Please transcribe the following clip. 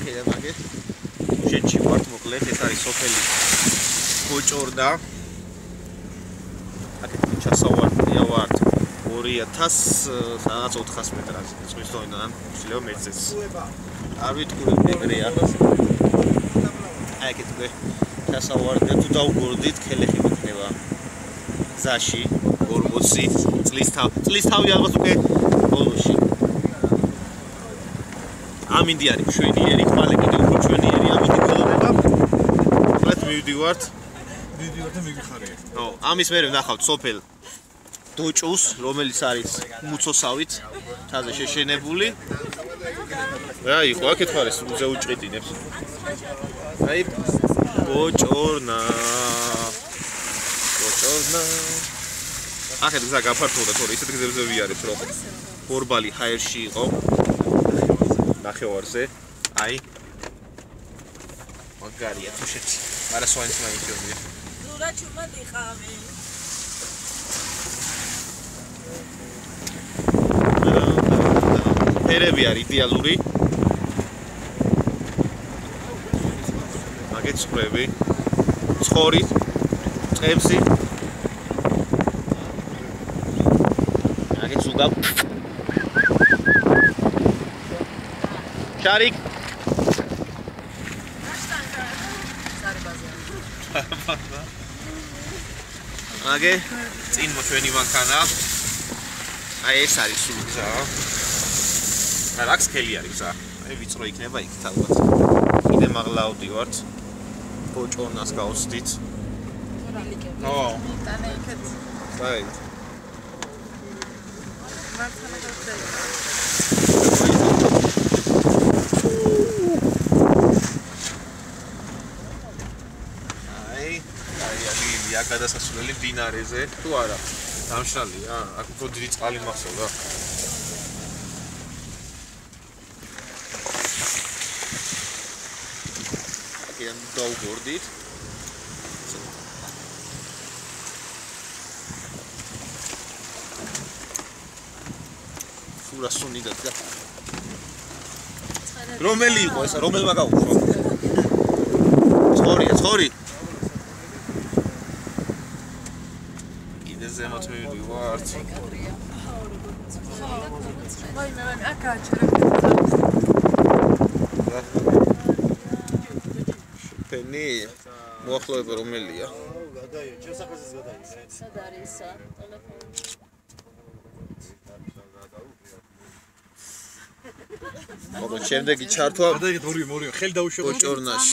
მაგე შენში ვართ მოკლედ ეს არის სოფელი გოჭორნა აქეთ ჩასავარდია ვართ 2000 სადაც 400 მეტრაზე ზღვის დონიდან შეიძლება მეცეს არ ვიტყურებ ეგრეა აქეთ ჩასავარდია თუ დავგორდით ქელეხი მიქნება გზაში 40 წლის თავი ალბათ უკვე ბოლოში ამინდი არის შვენიერი ხვალე კიდე უფრო შვენიერი ამინდი გველოდება მოკლედ მივდივართ და მიგიხარია ხო ამის მერე ვნახავთ სოფელ დოჭუს რომელიც არის მუცოსავით თაზე შეშენებული რა იყო აქეთ ხარ ეს უზე უჭყიდინებს აი გოჭორნა აქეთ გზა გაფართოვდა თორე ისეთ გზებზე ვიარებთ რომ ბორბალი ჰაერში იყო ნახევარზე აი მაგარია თუშეთი არა სვანიც მაინდიომია ზურა ჩუმად იყავი ფერები არის იდეალური მაგეთ ცხრები ცხორი წევსი მაგეთ ზუგა შარიკ მაგე წინ მოშვენი მანქანა აი ეს არის სულ გზა რაქს ხელი არის გზა აი ვიწრო იქნება იქ თავად კიდე მაღლა ავდივართ გოჭორნას გავსდით ო დანა იქეთ აი მართლა დავწერე აქ გადასასვლელი მდინარეზე თუ არა დამშრალია აქ უფრო დიდი წყალი მახსოვდა აქედან დავგორდით სურა სუნი დადგა რომელი იყო ესა რომელმა გაუშვა ცხორი ზემოთ მივდივართ. ვაი მე აქ აჩერებ. შფენი მოახლოება რომელია? გადაიო, შესაძლოა გადაიო. სად არის ტელეფონი? აბა შემდეგი ჩართვა. გადაიგეთ ორი ხელი დაუშვებო. გოჭორნაში